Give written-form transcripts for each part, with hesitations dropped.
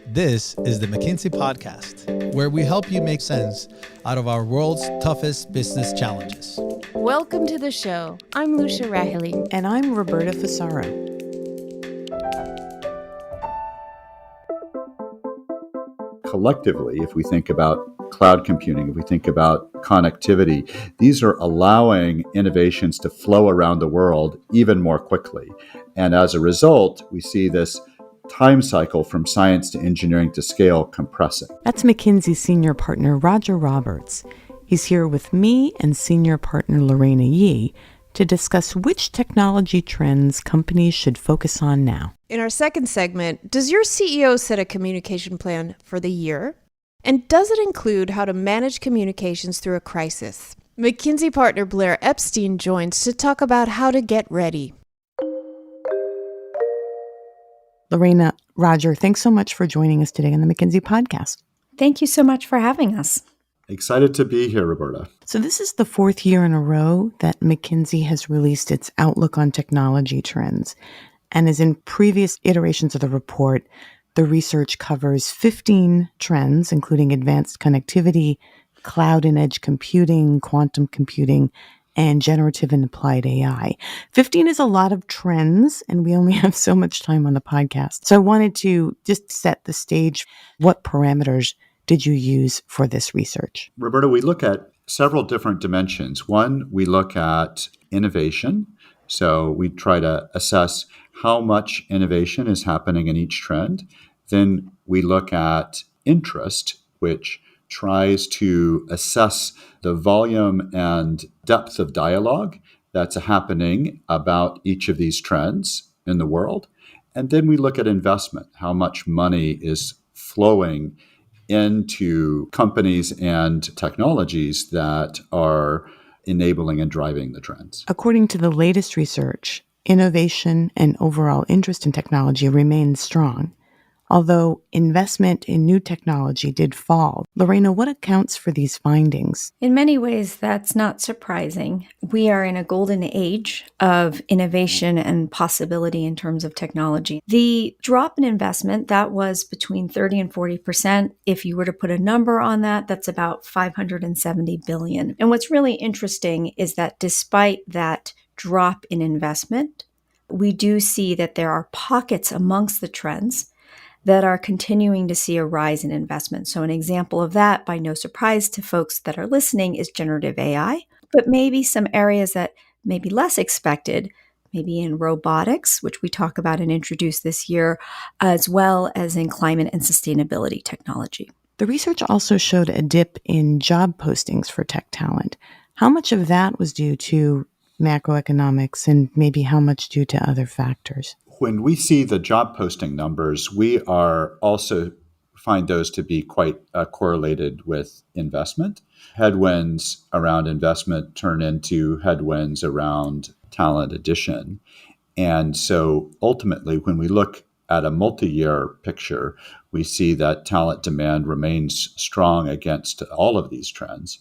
This is the McKinsey podcast, where we help you make sense out of our world's toughest business challenges. Welcome to the show. I'm Lucia Rahili. And I'm Roberta Fasaro. Collectively, if we think about cloud computing, if we think about connectivity, these are allowing innovations to flow around the world even more quickly. And as a result, we see this time cycle from science to engineering to scale compressing. That's McKinsey senior partner Roger Roberts. He's here with me and senior partner Lorena Yee to discuss which technology trends companies should focus on now. In our second segment, does your CEO set a communication plan for the year? And does it include how to manage communications through a crisis? McKinsey partner Blair Epstein joins to talk about how to get ready. Lorena, Roger, thanks so much for joining us today on the McKinsey podcast. Thank you so much for having us. Excited to be here, Roberta. So this is the fourth year in a row that McKinsey has released its outlook on technology trends. And as in previous iterations of the report, the research covers 15 trends, including advanced connectivity, cloud and edge computing, quantum computing, and generative and applied AI. 15 is a lot of trends, and we only have so much time on the podcast. So I wanted to just set the stage. What parameters did you use for this research? Roberta, we look at several different dimensions. One, we look at innovation. So we try to assess how much innovation is happening in each trend. Then we look at interest, which tries to assess the volume and depth of dialogue that's happening about each of these trends in the world. And then we look at investment, how much money is flowing into companies and technologies that are enabling and driving the trends. According to the latest research, innovation and overall interest in technology remains strong, although investment in new technology did fall. Lorena, what accounts for these findings? In many ways, that's not surprising. We are in a golden age of innovation and possibility in terms of technology. The drop in investment, that was between 30 and 40%. If you were to put a number on that, that's about $570 billion. And what's really interesting is that despite that drop in investment, we do see that there are pockets amongst the trends that are continuing to see a rise in investment. So an example of that, by no surprise to folks that are listening, is generative AI, but maybe some areas that may be less expected, maybe in robotics, which we talk about and introduce this year, as well as in climate and sustainability technology. The research also showed a dip in job postings for tech talent. How much of that was due to macroeconomics and maybe how much due to other factors? When we see the job posting numbers, we are also find those to be quite correlated with investment. Headwinds around investment turn into headwinds around talent addition. And so ultimately, when we look at a multi-year picture, we see that talent demand remains strong against all of these trends.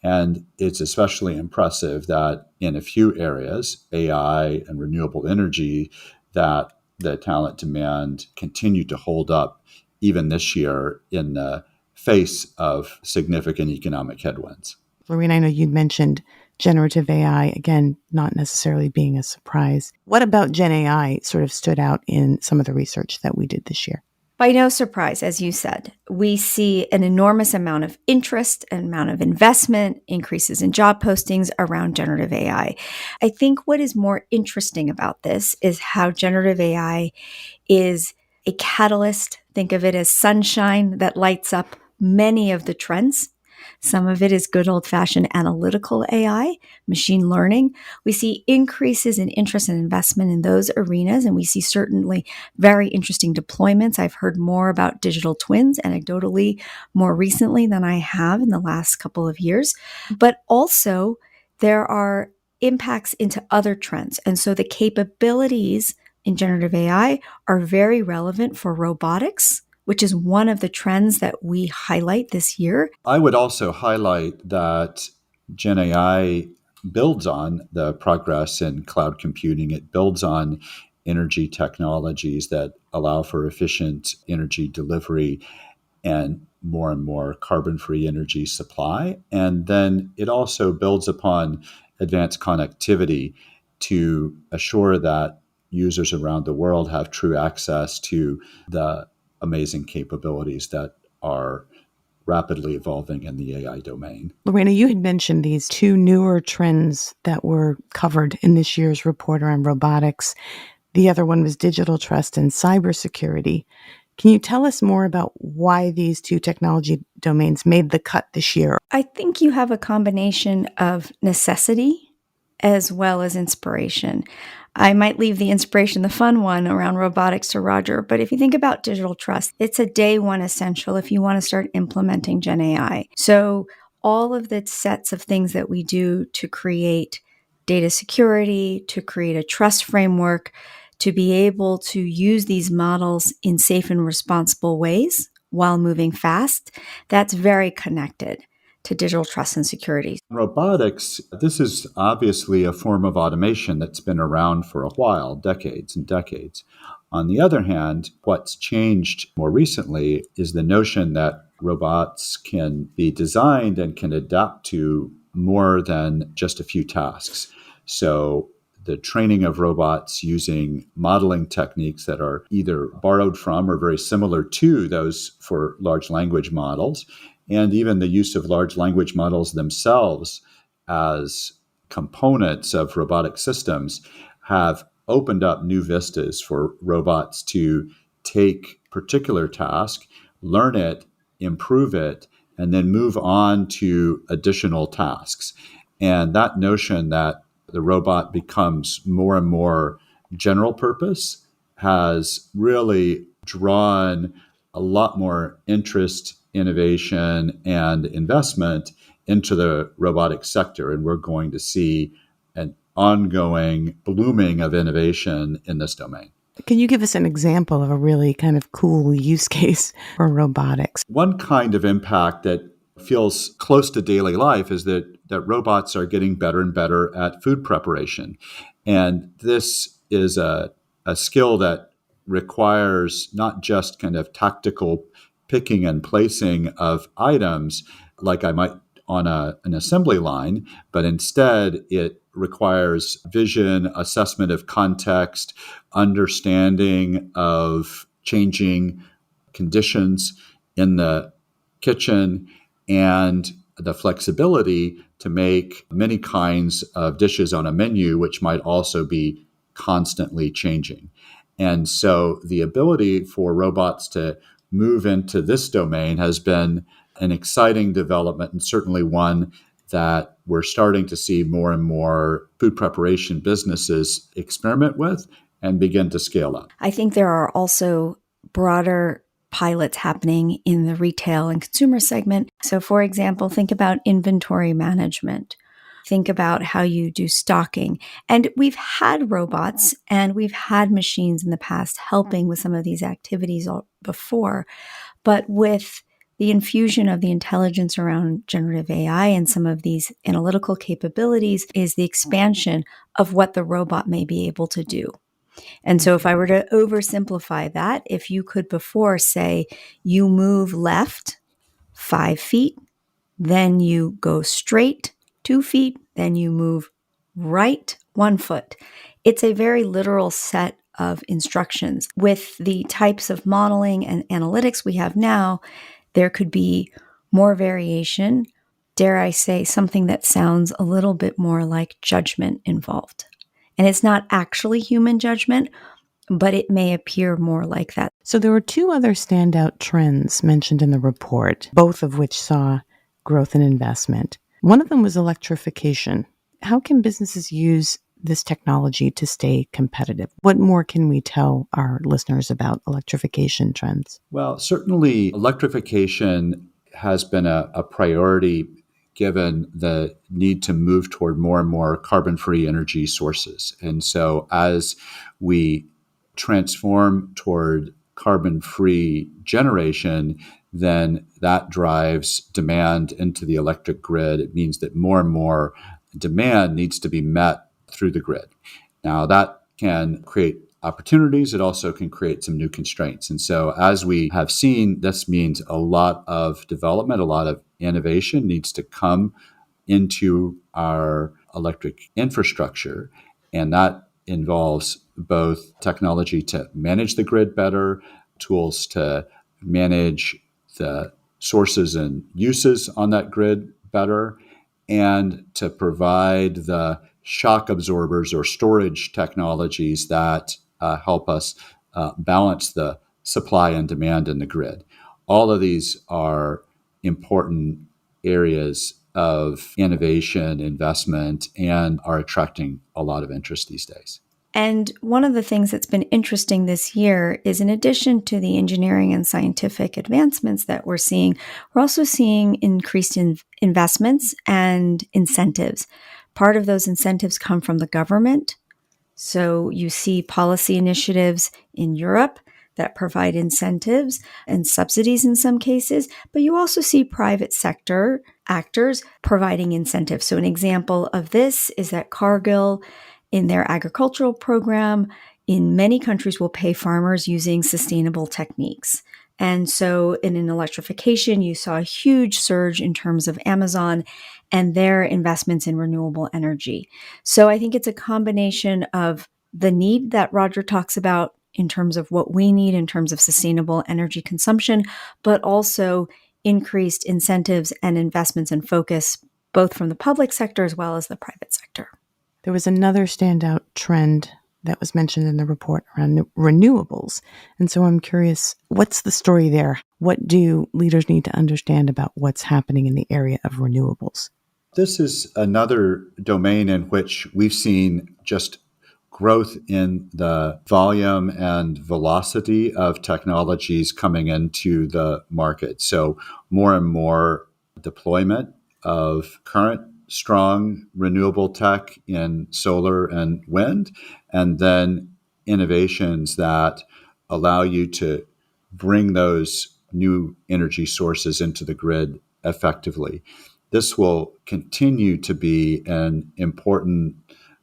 And it's especially impressive that in a few areas, AI and renewable energy, that the talent demand continued to hold up even this year in the face of significant economic headwinds. Lorena, I know you'd mentioned generative AI, again, not necessarily being a surprise. What about Gen AI sort of stood out in some of the research that we did this year? By no surprise, as you said, we see an enormous amount of interest, an amount of investment, increases in job postings around generative AI. I think what is more interesting about this is how generative AI is a catalyst. Think of it as sunshine that lights up many of the trends. Some of it is good old-fashioned analytical AI, machine learning. We see increases in interest and investment in those arenas, and we see certainly very interesting deployments. I've heard more about digital twins anecdotally more recently than I have in the last couple of years. But also, there are impacts into other trends. And so the capabilities in generative AI are very relevant for robotics, which is one of the trends that we highlight this year. I would also highlight that Gen AI builds on the progress in cloud computing. It builds on energy technologies that allow for efficient energy delivery and more carbon-free energy supply. And then it also builds upon advanced connectivity to assure that users around the world have true access to the amazing capabilities that are rapidly evolving in the AI domain. Lorena, you had mentioned these two newer trends that were covered in this year's report around robotics. The other one was digital trust and cybersecurity. Can you tell us more about why these two technology domains made the cut this year? I think you have a combination of necessity as well as inspiration. I might leave the inspiration, the fun one around robotics to Roger, but if you think about digital trust, it's a day one essential if you want to start implementing Gen AI. So all of the sets of things that we do to create data security, to create a trust framework, to be able to use these models in safe and responsible ways while moving fast, that's very connected to digital trust and security. Robotics, this is obviously a form of automation that's been around for a while, decades and decades. On the other hand, what's changed more recently is the notion that robots can be designed and can adapt to more than just a few tasks. So the training of robots using modeling techniques that are either borrowed from or very similar to those for large language models, and even the use of large language models themselves as components of robotic systems have opened up new vistas for robots to take particular task, learn it, improve it, and then move on to additional tasks. And that notion that the robot becomes more and more general purpose has really drawn a lot more interest, innovation, and investment into the robotics sector. And we're going to see an ongoing blooming of innovation in this domain. Can you give us an example of a really kind of cool use case for robotics? One kind of impact that feels close to daily life is that robots are getting better and better at food preparation. And this is a skill that requires not just kind of tactical picking and placing of items like I might on an assembly line, but instead it requires vision, assessment of context, understanding of changing conditions in the kitchen, and the flexibility to make many kinds of dishes on a menu, which might also be constantly changing. And so the ability for robots to move into this domain has been an exciting development, and certainly one that we're starting to see more and more food preparation businesses experiment with and begin to scale up. I think there are also broader pilots happening in the retail and consumer segment. So, for example, think about inventory management. Think about how you do stocking. And we've had robots and we've had machines in the past helping with some of these activities before. But with the infusion of the intelligence around generative AI and some of these analytical capabilities is the expansion of what the robot may be able to do. And so if I were to oversimplify that, if you could before say you move left 5 feet, then you go straight 2 feet, then you move right 1 foot. It's a very literal set of instructions. With the types of modeling and analytics we have now, there could be more variation, dare I say, something that sounds a little bit more like judgment involved. And it's not actually human judgment, but it may appear more like that. So there were two other standout trends mentioned in the report, both of which saw growth in investment. One of them was electrification. How can businesses use this technology to stay competitive? What more can we tell our listeners about electrification trends? Well, certainly electrification has been a priority given the need to move toward more and more carbon-free energy sources. And so as we transform toward carbon-free generation, then that drives demand into the electric grid. It means that more and more demand needs to be met through the grid. Now, that can create opportunities. It also can create some new constraints. And so, as we have seen, this means a lot of development, a lot of innovation needs to come into our electric infrastructure. And that involves both technology to manage the grid better, tools to manage the sources and uses on that grid better, and to provide the shock absorbers or storage technologies that help us balance the supply and demand in the grid. All of these are important areas of innovation, investment, and are attracting a lot of interest these days. And one of the things that's been interesting this year is, in addition to the engineering and scientific advancements that we're seeing, we're also seeing increased investments and incentives. Part of those incentives come from the government. So you see policy initiatives in Europe that provide incentives and subsidies in some cases, but you also see private sector actors providing incentives. So an example of this is that Cargill, in their agricultural program, in many countries will pay farmers using sustainable techniques. And so in an electrification, you saw a huge surge in terms of Amazon and their investments in renewable energy. So I think it's a combination of the need that Roger talks about in terms of what we need in terms of sustainable energy consumption, but also increased incentives and investments and focus, both from the public sector as well as the private sector. There was another standout trend that was mentioned in the report around renewables. And so I'm curious, what's the story there? What do leaders need to understand about what's happening in the area of renewables? This is another domain in which we've seen just growth in the volume and velocity of technologies coming into the market. So more and more deployment of current strong renewable tech in solar and wind, and then innovations that allow you to bring those new energy sources into the grid effectively. This will continue to be an important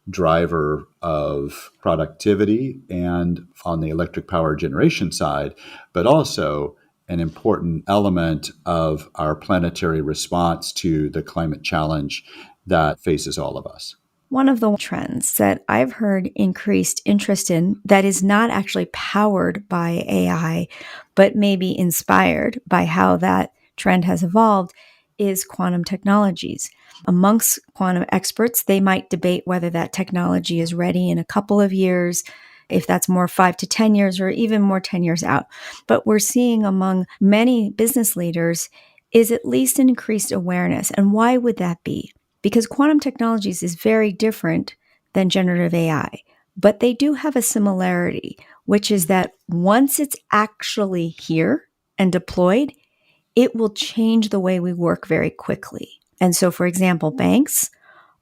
driver of productivity and on the electric power generation side, but also an important element of our planetary response to the climate challenge that faces all of us. One of the trends that I've heard increased interest in that is not actually powered by AI, but maybe inspired by how that trend has evolved is quantum technologies. Amongst quantum experts, they might debate whether that technology is ready in a couple of years, if that's more 5 to 10 years or even more 10 years out. But we're seeing among many business leaders is at least an increased awareness. And why would that be? Because quantum technologies is very different than generative AI, but they do have a similarity, which is that once it's actually here and deployed, it will change the way we work very quickly. And so, for example, banks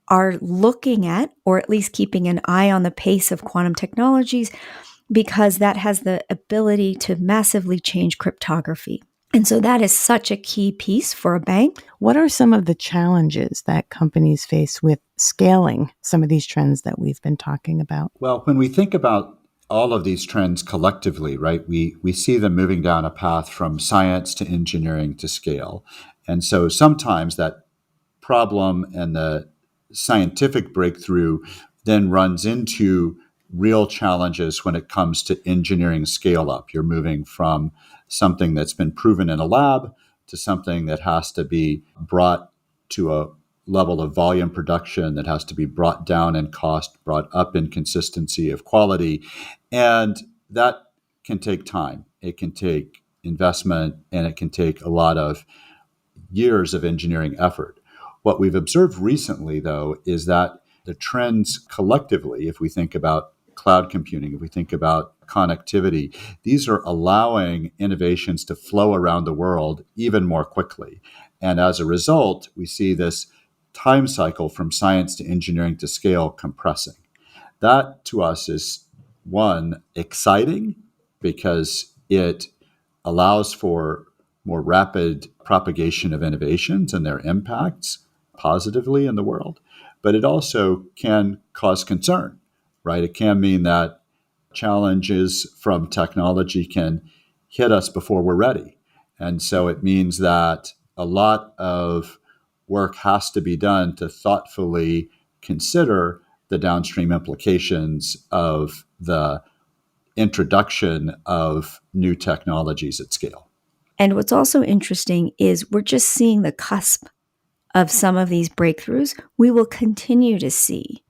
are looking at, or at least keeping an eye on the pace of quantum technologies, because that has the ability to massively change cryptography. And so that is such a key piece for a bank. What are some of the challenges that companies face with scaling some of these trends that we've been talking about? Well, when we think about all of these trends collectively, right, we see them moving down a path from science to engineering to scale. And so sometimes that problem and the scientific breakthrough then runs into real challenges when it comes to engineering scale up. You're moving from something that's been proven in a lab to something that has to be brought to a level of volume production that has to be brought down in cost, brought up in consistency of quality. And that can take time. It can take investment, and it can take a lot of years of engineering effort. What we've observed recently, though, is that the trends collectively, if we think about cloud computing, if we think about connectivity, these are allowing innovations to flow around the world even more quickly. And as a result, we see this time cycle from science to engineering to scale compressing. That to us is, one, exciting because it allows for more rapid propagation of innovations and their impacts positively in the world, but it also can cause concern, right? It can mean that challenges from technology can hit us before we're ready. And so it means that a lot of work has to be done to thoughtfully consider the downstream implications of the introduction of new technologies at scale. And what's also interesting is we're just seeing the cusp of some of these breakthroughs. We will continue to see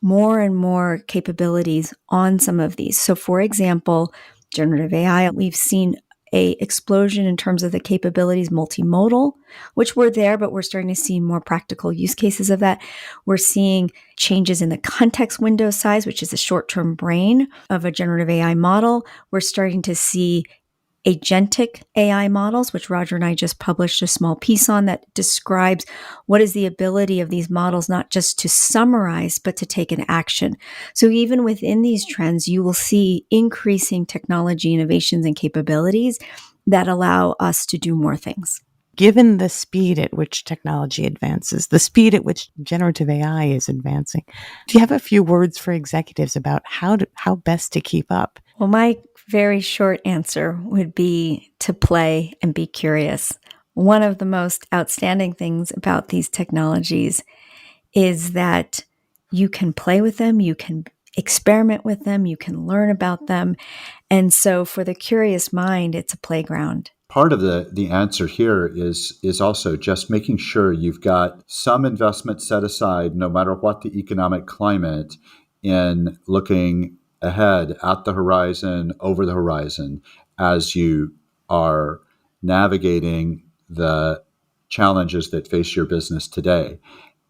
more and more capabilities on some of these. So for example, generative AI, we've seen a explosion in terms of the capabilities, multimodal, which were there, but we're starting to see more practical use cases of that. We're seeing changes in the context window size, which is the short-term brain of a generative AI model. We're starting to see agentic AI models, which Roger and I just published a small piece on that describes what is the ability of these models, not just to summarize, but to take an action. So even within these trends, you will see increasing technology innovations and capabilities that allow us to do more things. Given the speed at which technology advances, the speed at which generative AI is advancing, do you have a few words for executives about how best to keep up? Well, my very short answer would be to play and be curious. One of the most outstanding things about these technologies is that you can play with them, you can experiment with them, you can learn about them. And so for the curious mind, it's a playground. Part of the answer here is also just making sure you've got some investment set aside, no matter what the economic climate, in looking ahead at the horizon, over the horizon, as you are navigating the challenges that face your business today.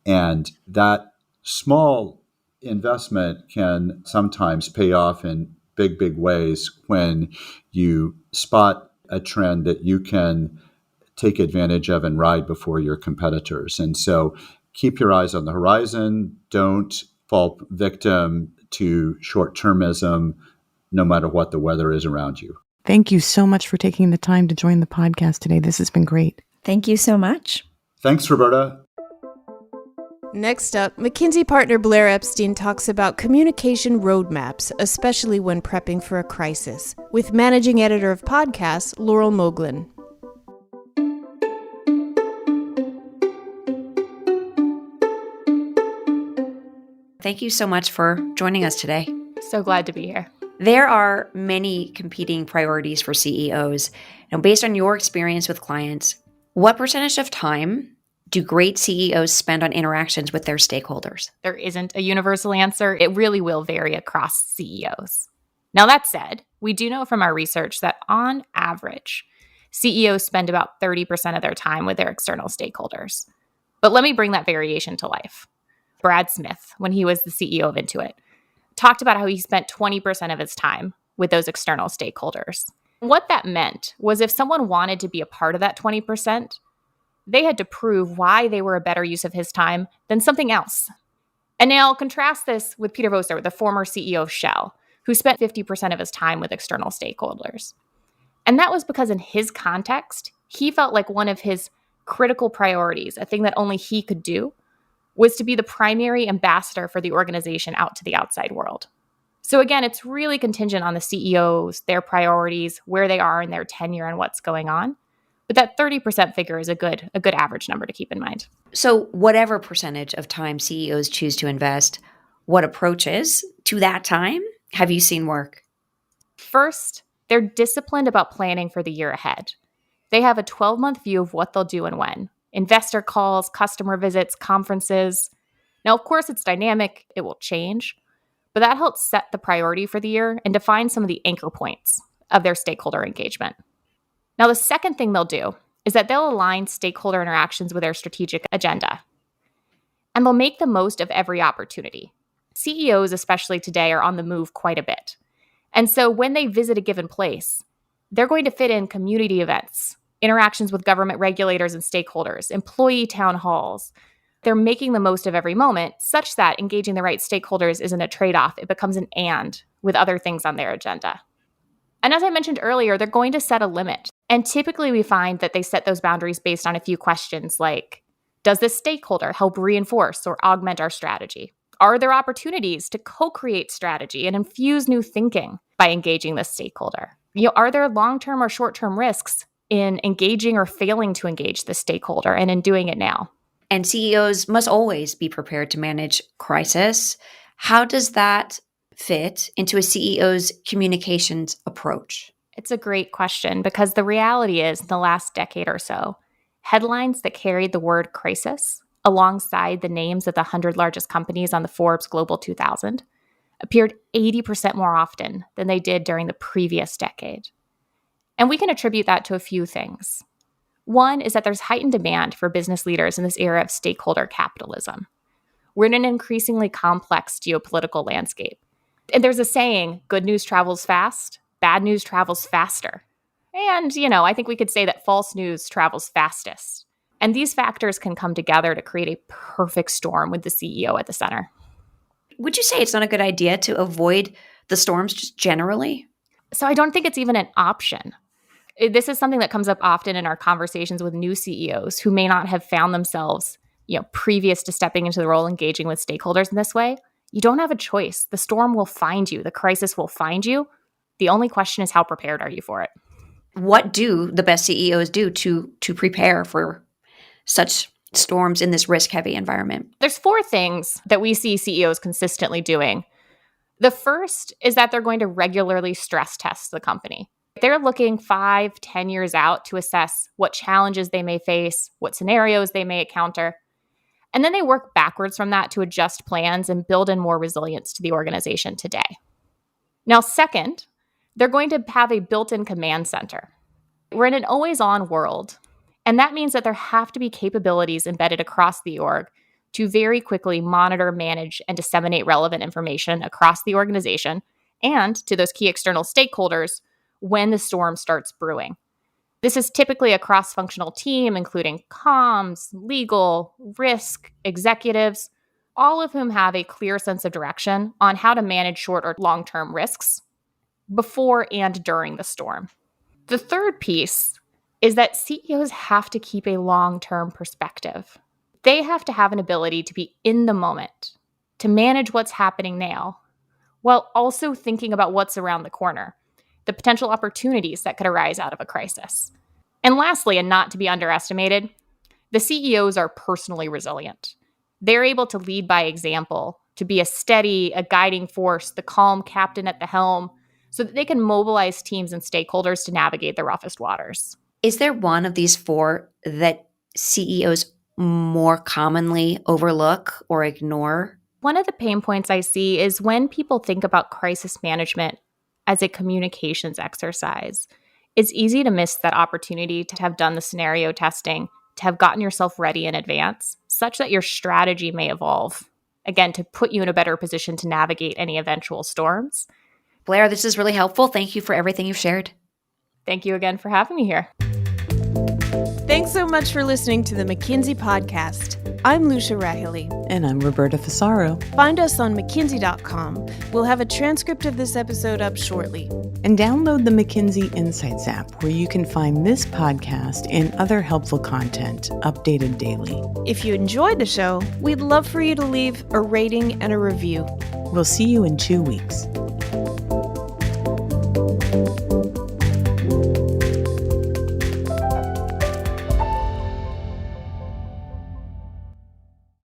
And that small investment can sometimes pay off in big ways when you spot a trend that you can take advantage of and ride before your competitors. And so keep your eyes on the horizon. Don't fall victim to short-termism, no matter what the weather is around you. Thank you so much for taking the time to join the podcast today. This has been great. Thank you so much. Thanks, Roberta. Next up, McKinsey partner Blair Epstein talks about communication roadmaps, especially when prepping for a crisis, with managing editor of podcasts, Laurel Moglin. Thank you so much for joining us today. So glad to be here. There are many competing priorities for CEOs. Now, based on your experience with clients, what percentage of time do great CEOs spend on interactions with their stakeholders? There isn't a universal answer. It really will vary across CEOs. Now, that said, we do know from our research that on average, CEOs spend about 30% of their time with their external stakeholders. But let me bring that variation to life. Brad Smith, when he was the CEO of Intuit, talked about how he spent 20% of his time with those external stakeholders. What that meant was if someone wanted to be a part of that 20%, they had to prove why they were a better use of his time than something else. And now I'll contrast this with Peter Voser, the former CEO of Shell, who spent 50% of his time with external stakeholders. And that was because in his context, he felt like one of his critical priorities, a thing that only he could do, was to be the primary ambassador for the organization out to the outside world. So again, it's really contingent on the CEOs, their priorities, where they are in their tenure and what's going on. But that 30% figure is a good average number to keep in mind. So whatever percentage of time CEOs choose to invest, what approaches to that time have you seen work? First, they're disciplined about planning for the year ahead. They have a 12-month view of what they'll do and when. Investor calls, customer visits, conferences. Now, of course, it's dynamic. It will change. But that helps set the priority for the year and define some of the anchor points of their stakeholder engagement. Now, the second thing they'll do is that they'll align stakeholder interactions with their strategic agenda. And they'll make the most of every opportunity. CEOs, especially today, are on the move quite a bit. And so when they visit a given place, they're going to fit in community events, interactions with government regulators and stakeholders, employee town halls. They're making the most of every moment such that engaging the right stakeholders isn't a trade-off. It becomes an and with other things on their agenda. And as I mentioned earlier, they're going to set a limit. And typically we find that they set those boundaries based on a few questions like, does this stakeholder help reinforce or augment our strategy? Are there opportunities to co-create strategy and infuse new thinking by engaging this stakeholder? Are there long-term or short-term risks in engaging or failing to engage the stakeholder and in doing it now? And CEOs must always be prepared to manage crisis. How does that fit into a CEO's communications approach? It's a great question because the reality is, in the last decade or so, headlines that carried the word crisis alongside the names of the 100 largest companies on the Forbes Global 2000 appeared 80% more often than they did during the previous decade. And we can attribute that to a few things. One is that there's heightened demand for business leaders in this era of stakeholder capitalism. We're in an increasingly complex geopolitical landscape. And there's a saying, good news travels fast, bad news travels faster. And, I think we could say that false news travels fastest. And these factors can come together to create a perfect storm with the CEO at the center. Would you say it's not a good idea to avoid the storms just generally? So I don't think it's even an option. This is something that comes up often in our conversations with new CEOs who may not have found themselves, previous to stepping into the role, engaging with stakeholders in this way. You don't have a choice. The storm will find you. The crisis will find you. The only question is, how prepared are you for it? What do the best CEOs do to prepare for such storms in this risk-heavy environment? There's 4 things that we see CEOs consistently doing. The first is that they're going to regularly stress test the company. They're looking 5-10 years out to assess what challenges they may face, what scenarios they may encounter. And then they work backwards from that to adjust plans and build in more resilience to the organization today. Now, second, they're going to have a built-in command center. We're in an always-on world, and that means that there have to be capabilities embedded across the org to very quickly monitor, manage, and disseminate relevant information across the organization and to those key external stakeholders when the storm starts brewing. This is typically a cross-functional team, including comms, legal, risk, executives, all of whom have a clear sense of direction on how to manage short or long-term risks before and during the storm. The third piece is that CEOs have to keep a long-term perspective. They have to have an ability to be in the moment, to manage what's happening now, while also thinking about what's around the corner, the potential opportunities that could arise out of a crisis. And lastly, and not to be underestimated, the CEOs are personally resilient. They're able to lead by example, to be a guiding force, the calm captain at the helm, so that they can mobilize teams and stakeholders to navigate the roughest waters. Is there one of these 4 that CEOs more commonly overlook or ignore? One of the pain points I see is when people think about crisis management as a communications exercise, it's easy to miss that opportunity to have done the scenario testing, to have gotten yourself ready in advance, such that your strategy may evolve, again, to put you in a better position to navigate any eventual storms. Blair, this is really helpful. Thank you for everything you've shared. Thank you again for having me here. Thanks so much for listening to the McKinsey podcast. I'm Lucia Rahili. And I'm Roberta Fasaro. Find us on McKinsey.com. We'll have a transcript of this episode up shortly. And download the McKinsey Insights app, where you can find this podcast and other helpful content updated daily. If you enjoyed the show, we'd love for you to leave a rating and a review. We'll see you in 2 weeks.